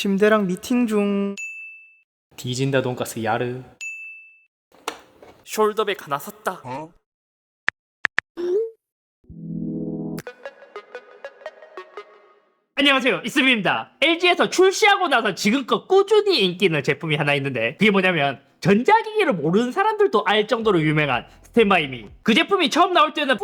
침대랑 미팅 중. 디진다 돈가스 야르. 숄더백 하나 샀다. 안녕하세요, 이스미입니다. LG에서 출시하고 나서 지금껏 꾸준히 인기 있는 제품이 하나 있는데 그게 뭐냐면 전자기기를 모르는 사람들도 알 정도로 유명한 스탠바이미. 그 제품이 처음 나올 때는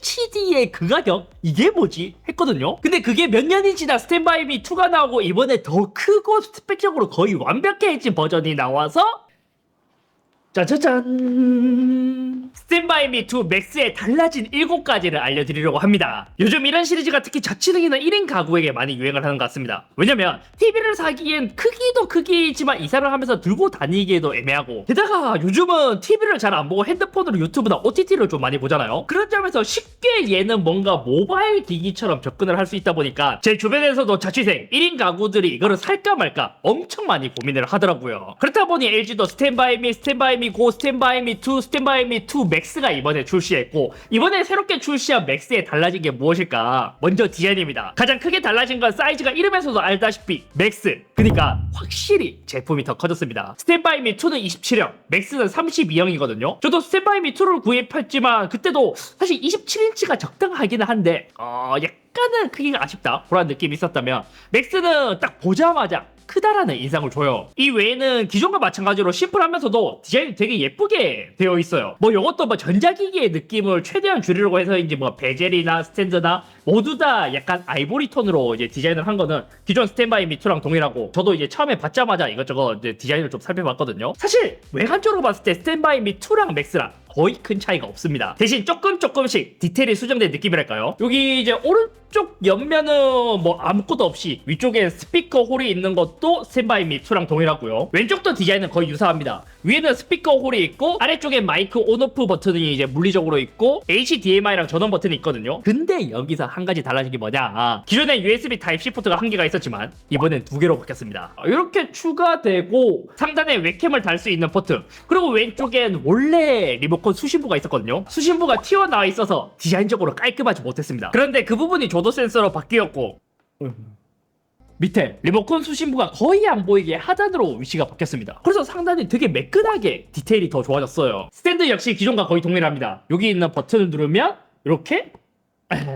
FHD의 그 가격? 이게 뭐지? 했거든요. 근데 그게 몇 년이 지나 스탠바이미 2가 나오고 이번에 더 크고 스펙적으로 거의 완벽해진 버전이 나와서 짜자잔! 스탠바이 미2 맥스의 달라진 7가지를 알려드리려고 합니다. 요즘 이런 시리즈가 특히 저치능이나 1인 가구에게 많이 유행을 하는 것 같습니다. 왜냐면 TV를 사기엔 크기도 크기지만 이사를 하면서 들고 다니기에도 애매하고, 게다가 요즘은 TV를 잘 안 보고 핸드폰으로 유튜브나 OTT를 좀 많이 보잖아요. 그런 점에서 쉽게 얘는 뭔가 모바일 기기처럼 접근을 할 수 있다 보니까 제 주변에서도 자취생 1인 가구들이 이거를 살까 말까 엄청 많이 고민을 하더라고요. 그렇다 보니 LG도 스탠바이미 고, 스탠바이미 2, 스탠바이미 2 맥스가 이번에 출시했고, 이번에 새롭게 출시한 맥스에 달라진 게 무엇일까? 먼저 디자인입니다. 가장 크게 달라진 건 사이즈가 이름에서도 알다시피 맥스, 그러니까 확실히 제품이 더 커졌습니다. 스탠바이미 2는 27형, 맥스는 32형이거든요. 저도 스탠바이미 2를 구입했지만 그때도 사실 27인치가 적당하기는 한데 약간은 크기가 아쉽다 그런 느낌이 있었다면, 맥스는 딱 보자마자 크다라는 인상을 줘요. 이 외에는 기존과 마찬가지로 심플하면서도 디자인이 되게 예쁘게 되어 있어요. 뭐 이것도 뭐 전자기기의 느낌을 최대한 줄이려고 해서인지 뭐 베젤이나 스탠드나 모두 다 약간 아이보리 톤으로 이제 디자인을 한 거는 기존 스탠바이 미2랑 동일하고, 저도 이제 처음에 받자마자 이것저것 이제 디자인을 좀 살펴봤거든요. 사실 외관적으로 봤을 때 스탠바이 미2랑 맥스랑 거의 큰 차이가 없습니다. 대신 조금씩 디테일이 수정된 느낌이랄까요? 여기 이제 오른쪽 옆면은 뭐 아무것도 없이 위쪽에 스피커 홀이 있는 것도 스탠바이 미2랑 동일하고요. 왼쪽도 디자인은 거의 유사합니다. 위에는 스피커 홀이 있고 아래쪽에 마이크 온오프 버튼이 이제 물리적으로 있고 HDMI랑 전원 버튼이 있거든요. 근데 여기서 한 가지 달라진 게 뭐냐, 기존에 USB 타입C 포트가 한 개가 있었지만 이번엔 2개로 바뀌었습니다. 이렇게 추가되고 상단에 웹캠을 달 수 있는 포트, 그리고 왼쪽엔 원래 리모컨 수신부가 있었거든요. 수신부가 튀어나와 있어서 디자인적으로 깔끔하지 못했습니다. 그런데 그 부분이 조도 센서로 바뀌었고, 밑에 리모컨 수신부가 거의 안 보이게 하단으로 위치가 바뀌었습니다. 그래서 상단이 되게 매끈하게 디테일이 더 좋아졌어요. 스탠드 역시 기존과 거의 동일합니다. 여기 있는 버튼을 누르면 이렇게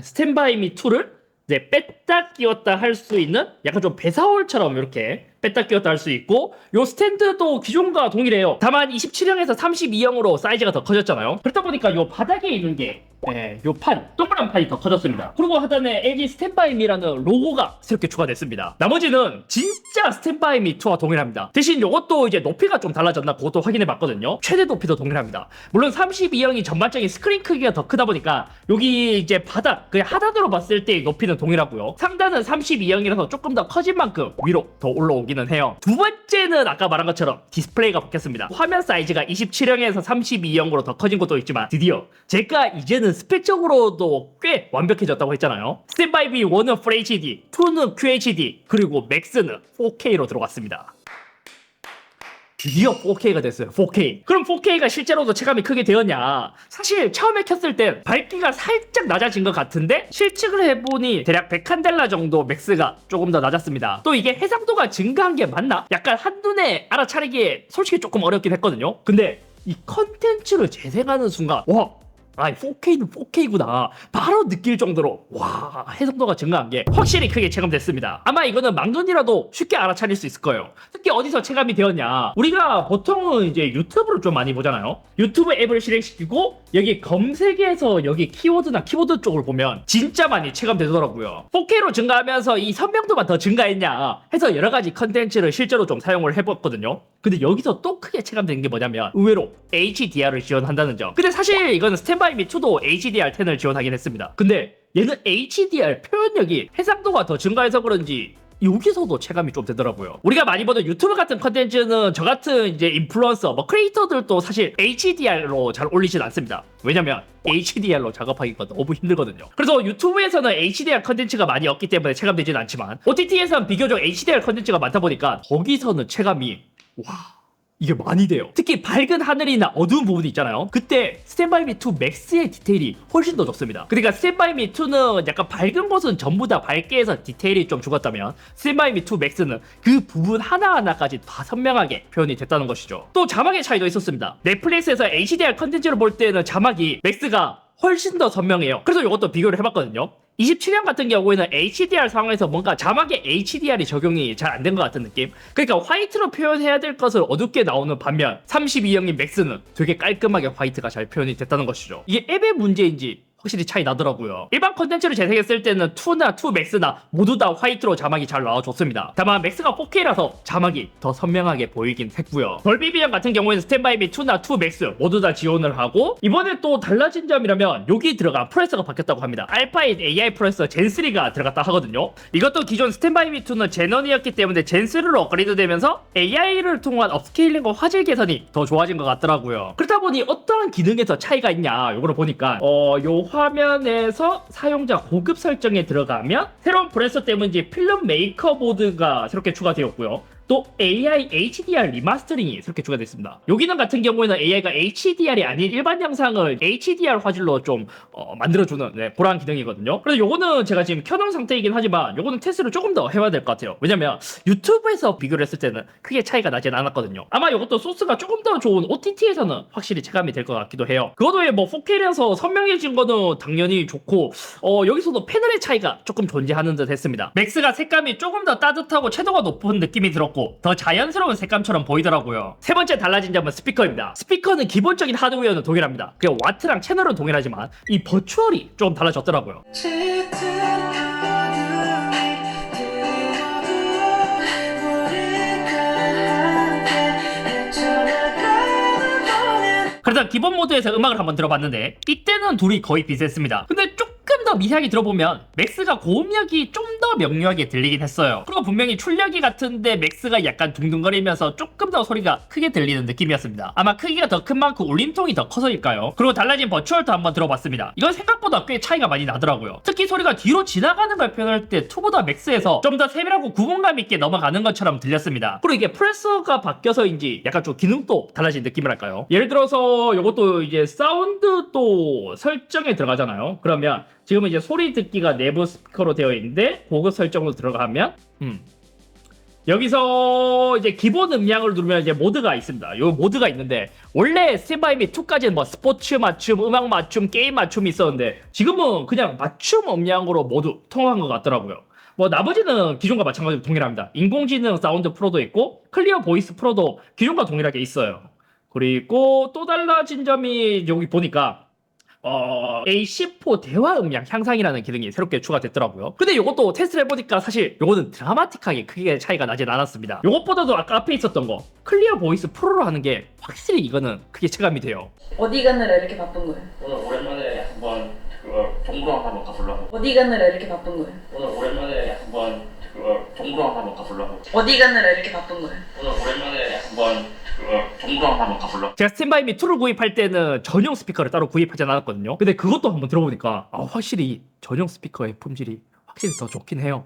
스탠바이 미2를 이제 뺐다 끼웠다 할 수 있는, 약간 좀 배사홀처럼 이렇게 뺐다 끼웠다 할 수 있고, 요 스탠드도 기존과 동일해요. 다만 27형에서 32형으로 사이즈가 더 커졌잖아요. 그렇다 보니까 요 바닥에 있는 게 요 판, 동그란 판이 더 커졌습니다. 그리고 하단에 LG 스탠바이미라는 로고가 새롭게 추가됐습니다. 나머지는 진짜 스탠바이미2와 동일합니다. 대신 요것도 이제 높이가 좀 달라졌나 그것도 확인해 봤거든요. 최대 높이도 동일합니다. 물론 32형이 전반적인 스크린 크기가 더 크다 보니까 여기 이제 바닥, 그냥 하단으로 봤을 때 높이는 동일하고요. 상단은 32형이라서 조금 더 커진 만큼 위로 더 올라오기는 해요. 두 번째는 아까 말한 것처럼 디스플레이가 바뀌었습니다. 화면 사이즈가 27형에서 32형으로 더 커진 것도 있지만, 드디어 제가 이제는 스펙적으로도 꽤 완벽해졌다고 했잖아요. 스탠바이 미1은 FHD, 2는 QHD, 그리고 맥스는 4K로 들어갔습니다. 드디어 4K가 됐어요. 4K. 그럼 4K가 실제로도 체감이 크게 되었냐? 사실 처음에 켰을 땐 밝기가 살짝 낮아진 것 같은데 실측을 해보니 대략 100칸델라 정도 맥스가 조금 더 낮았습니다. 또 이게 해상도가 증가한 게 맞나? 약간 한눈에 알아차리기에 솔직히 조금 어렵긴 했거든요. 근데 이 컨텐츠를 재생하는 순간, 와, 4K는 4K구나 바로 느낄 정도로 와, 해상도가 증가한 게 확실히 크게 체감됐습니다. 아마 이거는 막눈이라도 쉽게 알아차릴 수 있을 거예요. 특히 어디서 체감이 되었냐, 우리가 보통은 이제 유튜브를 좀 많이 보잖아요. 유튜브 앱을 실행시키고 여기 검색에서 여기 키워드나 키보드 쪽을 보면 진짜 많이 체감되더라고요. 4K로 증가하면서 이 선명도만 더 증가했냐 해서 여러가지 컨텐츠를 실제로 좀 사용을 해봤거든요. 근데 여기서 또 크게 체감되는 게 뭐냐면 의외로 HDR을 지원한다는 점. 근데 사실 이거는 스탠바이 미2도 HDR10을 지원하긴 했습니다. 근데 얘는 HDR 표현력이 해상도가 더 증가해서 그런지 여기서도 체감이 좀 되더라고요. 우리가 많이 보는 유튜브 같은 컨텐츠는 저 같은 이제 인플루언서, 뭐 크리에이터들도 사실 HDR로 잘 올리진 않습니다. 왜냐면 HDR로 작업하기가 너무 힘들거든요. 그래서 유튜브에서는 HDR 컨텐츠가 많이 없기 때문에 체감되진 않지만 OTT에서는 비교적 HDR 컨텐츠가 많다 보니까 거기서는 체감이 와, 이게 많이 돼요. 특히 밝은 하늘이나 어두운 부분이 있잖아요. 그때 스탠바이 미 2 맥스의 디테일이 훨씬 더 좋습니다. 그러니까 스탠바이 미 2는 약간 밝은 곳은 전부 다 밝게 해서 디테일이 좀 죽었다면 스탠바이 미 2 맥스는 그 부분 하나하나까지 다 선명하게 표현이 됐다는 것이죠. 또 자막의 차이도 있었습니다. 넷플릭스에서 HDR 컨텐츠를 볼 때는 자막이 맥스가 훨씬 더 선명해요. 그래서 이것도 비교를 해봤거든요. 27년 같은 경우에는 HDR 상황에서 뭔가 자막에 HDR이 적용이 잘 안 된 것 같은 느낌. 그러니까 화이트로 표현해야 될 것을 어둡게 나오는 반면 32형인 맥스는 되게 깔끔하게 화이트가 잘 표현이 됐다는 것이죠. 이게 앱의 문제인지 확실히 차이 나더라고요. 일반 컨텐츠를 재생했을 때는 2나 2 맥스나 모두 다 화이트로 자막이 잘 나와줬습니다. 다만 맥스가 4K라서 자막이 더 선명하게 보이긴 했고요. dolby vision 같은 경우에는 스탠바이 미 2나 2 맥스 모두 다 지원을 하고, 이번에 또 달라진 점이라면 여기 들어간 프로세서가 바뀌었다고 합니다. 알파8 AI 프로세서 젠3가 들어갔다 하거든요. 이것도 기존 스탠바이 미 2는 젠1이었기 때문에 젠3로 업그레이드 되면서 AI를 통한 업스케일링과 화질 개선이 더 좋아진 것 같더라고요. 그렇다 보니 어떠한 기능에서 차이가 있냐 요거를 보니까 요 화면에서 사용자 고급 설정에 들어가면 새로운 프로세서 때문인지 필름 메이커 보드가 새롭게 추가되었고요. 또 AI HDR 리마스터링이 새롭게 추가됐습니다. 요 기능 같은 경우에는 AI가 HDR이 아닌 일반 영상을 HDR 화질로 좀 만들어주는 그런 기능이거든요. 그래서 요거는 제가 지금 켜놓은 상태이긴 하지만 요거는 테스트를 조금 더 해봐야 될 것 같아요. 왜냐면 유튜브에서 비교를 했을 때는 크게 차이가 나진 않았거든요. 아마 요것도 소스가 조금 더 좋은 OTT에서는 확실히 체감이 될 것 같기도 해요. 그것도 뭐 4K라서 선명해진 거는 당연히 좋고, 여기서도 패널의 차이가 조금 존재하는 듯 했습니다. 맥스가 색감이 조금 더 따뜻하고 채도가 높은 느낌이 들었고 더 자연스러운 색감처럼 보이더라고요. 세 번째 달라진 점은 스피커입니다. 스피커는 기본적인 하드웨어는 동일합니다. 그냥 와트랑 채널은 동일하지만 이 버추얼이 좀 달라졌더라고요. 그래서 기본 모드에서 음악을 한번 들어봤는데 이때는 둘이 거의 비슷했습니다. 근데 조금 더 미세하게 들어보면 맥스가 고음역이 좀 더 명료하게 들리긴 했어요. 그리고 분명히 출력이 같은데 맥스가 약간 둥둥거리면서 조금 더 소리가 크게 들리는 느낌이었습니다. 아마 크기가 더 큰 만큼 울림통이 더 커서일까요? 그리고 달라진 버추얼도 한번 들어봤습니다. 이건 생각보다 꽤 차이가 많이 나더라고요. 특히 소리가 뒤로 지나가는 걸 표현할 때 2보다 맥스에서 좀 더 세밀하고 구분감 있게 넘어가는 것처럼 들렸습니다. 그리고 이게 프레서가 바뀌어서인지 약간 좀 기능도 달라진 느낌이랄까요? 예를 들어서 이것도 이제 사운드 또 설정에 들어가잖아요. 그러면 지금은 이제 소리 듣기가 내부 스피커로 되어 있는데 고급 설정으로 들어가면 여기서 이제 기본 음량을 누르면 이제 모드가 있습니다. 요 모드가 있는데 원래 스탠바이 미 2까지는 뭐 스포츠 맞춤, 음악 맞춤, 게임 맞춤이 있었는데 지금은 그냥 맞춤 음량으로 모두 통합한 것 같더라고요. 뭐 나머지는 기존과 마찬가지로 동일합니다. 인공지능 사운드 프로도 있고 클리어 보이스 프로도 기존과 동일하게 있어요. 그리고 또 달라진 점이 여기 보니까 A14 대화 음량 향상이라는 기능이 새롭게 추가됐더라고요. 근데 이것도 테스트를 해보니까 사실 이거는 드라마틱하게 크게 차이가 나진 않았습니다. 이것보다도 아까 앞에 있었던 거 클리어 보이스 프로로 하는 게 확실히 이거는 크게 체감이 돼요. 어디 가느라 이렇게 바쁜 거예요? 오늘 오랜만에 한번 동물원 한번 가보려고. 어디 가느라 이렇게 바쁜 거예요? 오늘 오랜만에 한번 동물원 한번 가보려고. 어디 가느라 이렇게 바쁜 거예요? 오늘 오랜만에 한번 동물원 한번 가보려고. 제가 스탠바이 미 2를 구입할 때는 전용 스피커를 따로 구입하지 않았거든요. 근데 그것도 한번 들어보니까 확실히 전용 스피커의 품질이 확실히 더 좋긴 해요.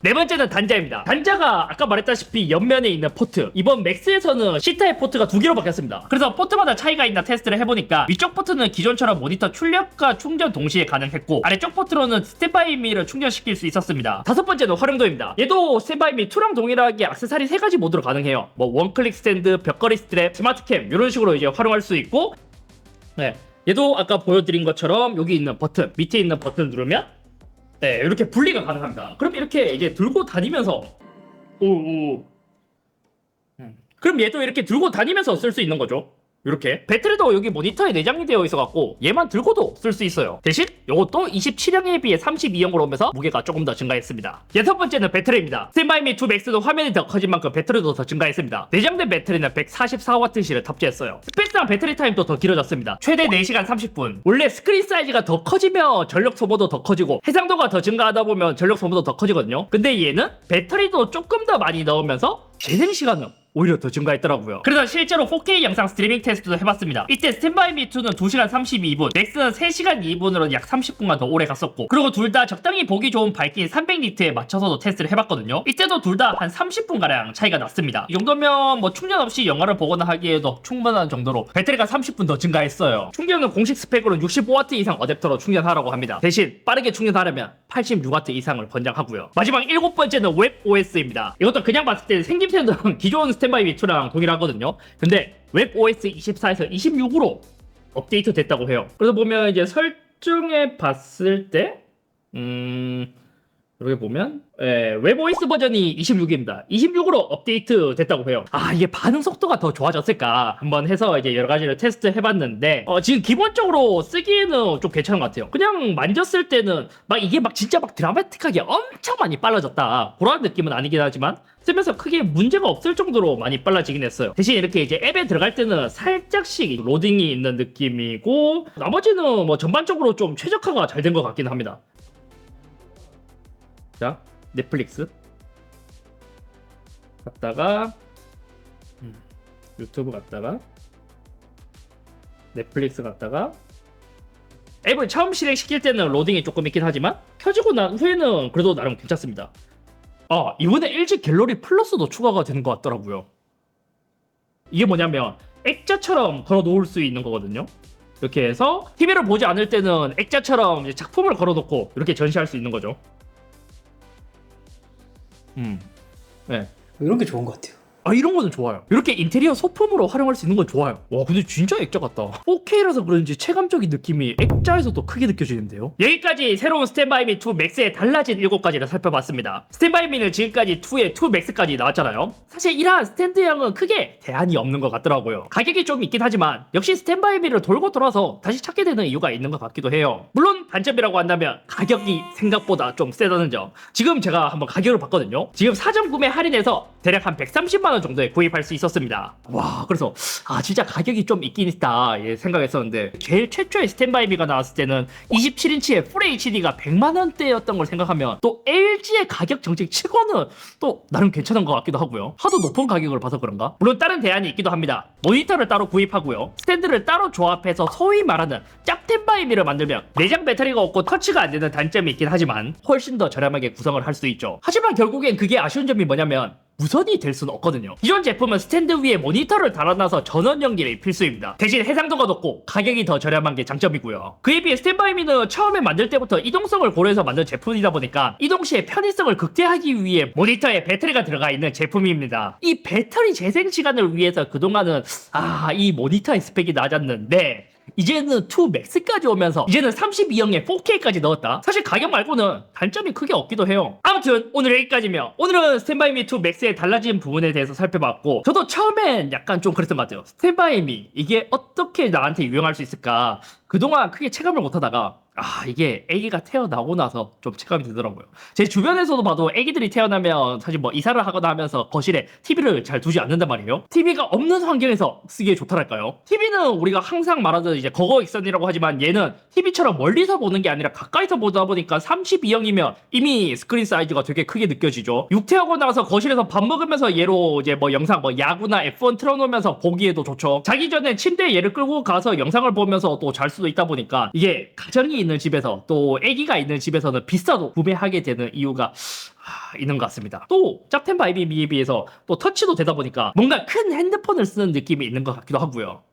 네 번째는 단자입니다. 단자가 아까 말했다시피 옆면에 있는 포트, 이번 맥스에서는 C타입 포트가 2개로 바뀌었습니다. 그래서 포트마다 차이가 있나 테스트를 해보니까 위쪽 포트는 기존처럼 모니터 출력과 충전 동시에 가능했고 아래쪽 포트로는 스탠바이 미를 충전시킬 수 있었습니다. 다섯 번째는 활용도입니다. 얘도 스탠바이 미 2랑 동일하게 액세서리 3가지 모드로 가능해요. 뭐 원클릭 스탠드, 벽걸이 스트랩, 스마트캠 이런 식으로 이제 활용할 수 있고, 얘도 아까 보여드린 것처럼 여기 있는 버튼, 밑에 있는 버튼을 누르면 이렇게 분리가 가능합니다. 그럼 이렇게 이제 들고 다니면서 그럼 얘도 이렇게 들고 다니면서 쓸 수 있는 거죠. 이렇게 배터리도 여기 모니터에 내장이 되어 있어갖고 얘만 들고도 쓸 수 있어요. 대신 이것도 27형에 비해 32형으로 오면서 무게가 조금 더 증가했습니다. 여섯 번째는 배터리입니다. 스탠바이 미 2 맥스도 화면이 더 커진 만큼 배터리도 더 증가했습니다. 내장된 배터리는 144WC를 탑재했어요. 스페이스랑 배터리 타임도 더 길어졌습니다. 최대 4시간 30분. 원래 스크린 사이즈가 더 커지면 전력 소모도 더 커지고 해상도가 더 증가하다 보면 전력 소모도 더 커지거든요. 근데 얘는 배터리도 조금 더 많이 넣으면서 재생 시간은 오히려 더 증가했더라고요. 그래서 실제로 4K 영상 스트리밍 테스트도 해봤습니다. 이때 스탠바이 미 2는 2시간 32분, 맥스는 3시간 2분으로 약 30분간 더 오래 갔었고, 그리고 둘 다 적당히 보기 좋은 밝기 300니트에 맞춰서도 테스트를 해봤거든요. 이때도 둘 다 한 30분가량 차이가 났습니다. 이 정도면 뭐 충전 없이 영화를 보거나 하기에도 충분한 정도로 배터리가 30분 더 증가했어요. 충전은 공식 스펙으로는 65W 이상 어댑터로 충전하라고 합니다. 대신 빠르게 충전하려면 86W 이상을 권장하고요. 마지막 7번째는 웹 OS입니다. 이것도 그냥 봤을 때 생김새는 기존 스탠바이 미 2랑 동일하거든요. 근데 웹 OS 24에서 26으로 업데이트 됐다고 해요. 그래서 보면 이제 설정해 봤을 때 여기 보면 웹 OS 버전이 26입니다. 26으로 업데이트 됐다고 해요. 아, 이게 반응 속도가 더 좋아졌을까 한번 해서 이제 여러 가지를 테스트 해봤는데 지금 기본적으로 쓰기에는 좀 괜찮은 것 같아요. 그냥 만졌을 때는 막 이게 막 진짜 막 드라마틱하게 엄청 많이 빨라졌다 그런 느낌은 아니긴 하지만 쓰면서 크게 문제가 없을 정도로 많이 빨라지긴 했어요. 대신 이렇게 이제 앱에 들어갈 때는 살짝씩 로딩이 있는 느낌이고 나머지는 뭐 전반적으로 좀 최적화가 잘 된 것 같긴 합니다. 자, 넷플릭스 갔다가 유튜브 갔다가 넷플릭스 갔다가 앱을 처음 실행시킬 때는 로딩이 조금 있긴 하지만 켜지고 난 후에는 그래도 나름 괜찮습니다. 이번에 LG 갤러리 플러스도 추가가 되는 것 같더라고요. 이게 뭐냐면 액자처럼 걸어 놓을 수 있는 거거든요. 이렇게 해서 TV를 보지 않을 때는 액자처럼 이제 작품을 걸어 놓고 이렇게 전시할 수 있는 거죠. 네. 이런 게 좋은 것 같아요. 이런 거는 좋아요. 이렇게 인테리어 소품으로 활용할 수 있는 건 좋아요. 와, 근데 진짜 액자 같다. 4K라서 그런지 체감적인 느낌이 액자에서도 크게 느껴지는데요. 여기까지 새로운 스탠바이 미 2 맥스의 달라진 7가지를 살펴봤습니다. 스탠바이 미는 지금까지 2에 2 맥스까지 나왔잖아요. 사실 이러한 스탠드형은 크게 대안이 없는 것 같더라고요. 가격이 좀 있긴 하지만 역시 스탠바이 미를 돌고 돌아서 다시 찾게 되는 이유가 있는 것 같기도 해요. 물론 단점이라고 한다면 가격이 생각보다 좀 세다는 점. 지금 제가 한번 가격을 봤거든요. 지금 사전 구매 할인해서 대략 한 130만원 정도에 구입할 수 있었습니다. 와, 그래서 진짜 가격이 좀 있긴 있다 생각했었는데 제일 최초의 스탠바이 미가 나왔을 때는 27인치의 풀 HD가 100만원대였던 걸 생각하면 또 LG의 가격 정책 치고는 또 나름 괜찮은 것 같기도 하고요. 하도 높은 가격을 봐서 그런가? 물론 다른 대안이 있기도 합니다. 모니터를 따로 구입하고요. 스탠드를 따로 조합해서 소위 말하는 짭텐바이 미를 만들면 내장 배터리가 없고 터치가 안 되는 단점이 있긴 하지만 훨씬 더 저렴하게 구성을 할 수 있죠. 하지만 결국엔 그게 아쉬운 점이 뭐냐면 무선이 될 수는 없거든요. 기존 제품은 스탠드 위에 모니터를 달아놔서 전원 연결이 필수입니다. 대신 해상도가 높고 가격이 더 저렴한 게 장점이고요. 그에 비해 스탠바이 미는 처음에 만들 때부터 이동성을 고려해서 만든 제품이다 보니까 이동 시에 편의성을 극대화하기 위해 모니터에 배터리가 들어가 있는 제품입니다. 이 배터리 재생 시간을 위해서 그동안은 이 모니터의 스펙이 낮았는데 이제는 2 맥스까지 오면서 이제는 32형에 4K까지 넣었다. 사실 가격 말고는 단점이 크게 없기도 해요. 아무튼 오늘 여기까지며 오늘은 스탠바이 미 2 맥스의 달라진 부분에 대해서 살펴봤고 저도 처음엔 약간 좀 그랬던 것 같아요. 스탠바이 미 이게 어떻게 나한테 유용할 수 있을까 그동안 크게 체감을 못하다가 이게 아기가 태어나고 나서 좀 체감이 되더라고요. 제 주변에서도 봐도 아기들이 태어나면 사실 뭐 이사를 하거나 하면서 거실에 TV를 잘 두지 않는단 말이에요. TV가 없는 환경에서 쓰기에 좋다랄까요? TV는 우리가 항상 말하던 이제 거거 익선이라고 하지만 얘는 TV처럼 멀리서 보는 게 아니라 가까이서 보다 보니까 32형이면 이미 스크린 사이즈가 되게 크게 느껴지죠. 육퇴하고 나서 거실에서 밥 먹으면서 얘로 이제 뭐 영상 야구나 F1 틀어놓으면서 보기에도 좋죠. 자기 전에 침대에 얘를 끌고 가서 영상을 보면서 또 잘 수도 있다 보니까 이게 가정이 있는 집에서 또 아기가 있는 집에서는 비싸도 구매하게 되는 이유가 있는 것 같습니다. 또 짭텐바이 미에 비해서 또 터치도 되다 보니까 뭔가 큰 핸드폰을 쓰는 느낌이 있는 것 같기도 하고요.